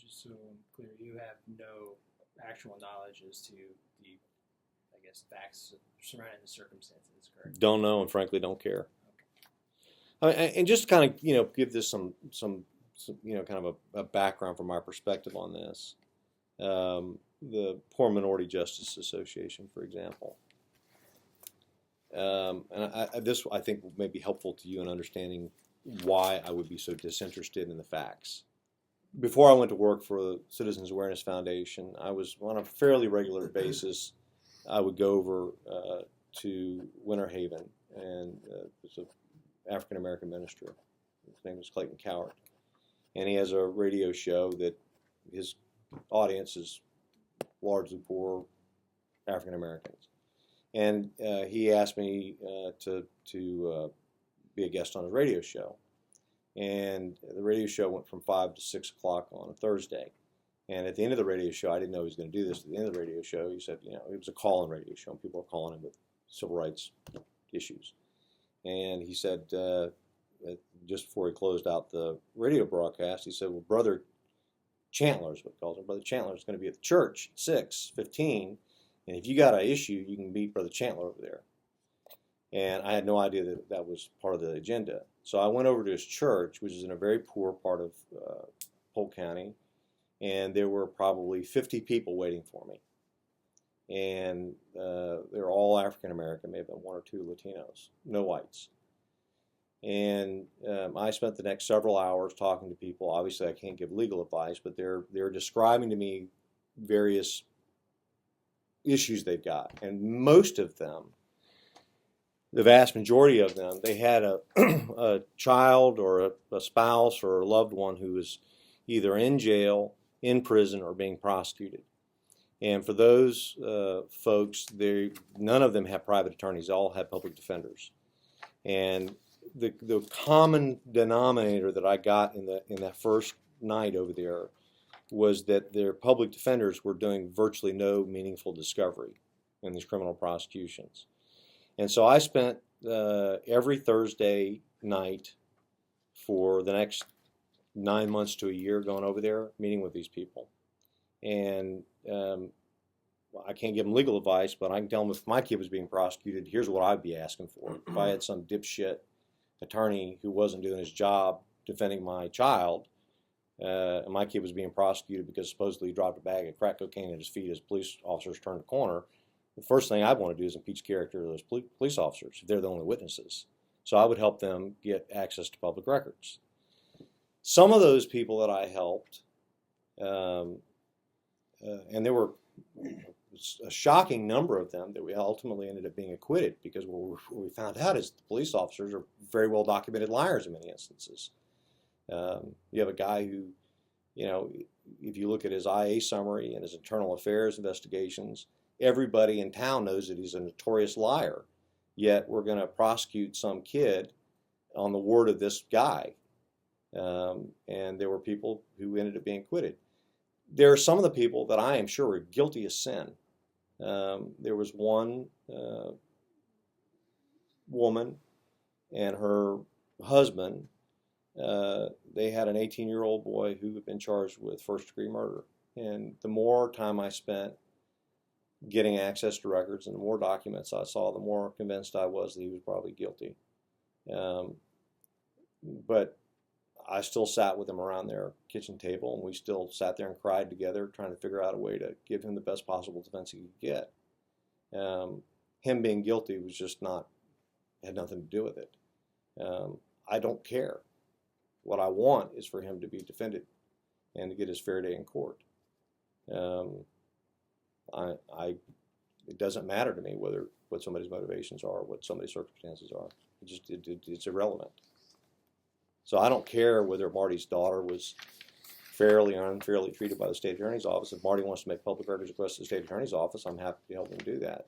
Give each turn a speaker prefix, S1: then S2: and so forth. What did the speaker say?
S1: just so I'm clear, you have no actual knowledge as to the, I guess, facts surrounding the circumstances, correct?
S2: Don't know, and frankly don't care. And just kind of give this some kind of a background from my perspective on this. The Poor Minority Justice Association, for example. And this, I think, may be helpful to you in understanding why I would be so disinterested in the facts. Before I went to work for the Citizens Awareness Foundation, I was on a fairly regular basis. I would go over to Winter Haven, and it's an African American minister. His name is Clayton Cowart, and he has a radio show that his audience is largely poor African Americans. And he asked me to be a guest on his radio show. And the radio show went from 5 to 6 o'clock on a Thursday. And at the end of the radio show, I didn't know he was going to do this. At the end of the radio show, he said, it was a call-in radio show, and people were calling him with civil rights issues. And he said, just before he closed out the radio broadcast, he said, well, Brother Chandler is what he calls him. Brother Chandler is going to be at the church at 6:15. And if you got an issue, you can meet Brother Chandler over there. And I had no idea that that was part of the agenda. So I went over to his church, which is in a very poor part of Polk County, and there were probably 50 people waiting for me. And they were all African American, maybe one or two Latinos, no whites. And I spent the next several hours talking to people. Obviously, I can't give legal advice, but they're describing to me various issues they've got. And most of them, the vast majority of them, they had a child or a spouse or a loved one who was either in jail, in prison, or being prosecuted. And for those folks, none of them have private attorneys. They all have public defenders. And the common denominator that I got in that first night over there was that their public defenders were doing virtually no meaningful discovery in these criminal prosecutions. And so I spent every Thursday night for the next 9 months to a year going over there, meeting with these people. And I can't give them legal advice, but I can tell them if my kid was being prosecuted, here's what I'd be asking for. If I had some dipshit attorney who wasn't doing his job defending my child, and my kid was being prosecuted because supposedly he dropped a bag of crack cocaine at his feet as police officers turned the corner, the first thing I'd want to do is impeach character of those police officers if they're the only witnesses. So I would help them get access to public records. Some of those people that I helped, and there were a shocking number of them that we ultimately ended up being acquitted, because what we found out is the police officers are very well documented liars in many instances. You have a guy who, if you look at his IA summary and his internal affairs investigations, everybody in town knows that he's a notorious liar. Yet we're going to prosecute some kid on the word of this guy. And there were people who ended up being acquitted. There are some of the people that I am sure were guilty of sin. There was one woman and her husband. They had an 18-year-old boy who had been charged with first-degree murder. And the more time I spent getting access to records and the more documents I saw, the more convinced I was that he was probably guilty. But I still sat with him around their kitchen table, and we still sat there and cried together, trying to figure out a way to give him the best possible defense he could get. Him being guilty was just had nothing to do with it. I don't care. What I want is for him to be defended and to get his fair day in court. It doesn't matter to me what somebody's motivations are, what somebody's circumstances are. It's irrelevant. So I don't care whether Marty's daughter was fairly or unfairly treated by the state attorney's office. If Marty wants to make public records requests to the state attorney's office, I'm happy to help him do that.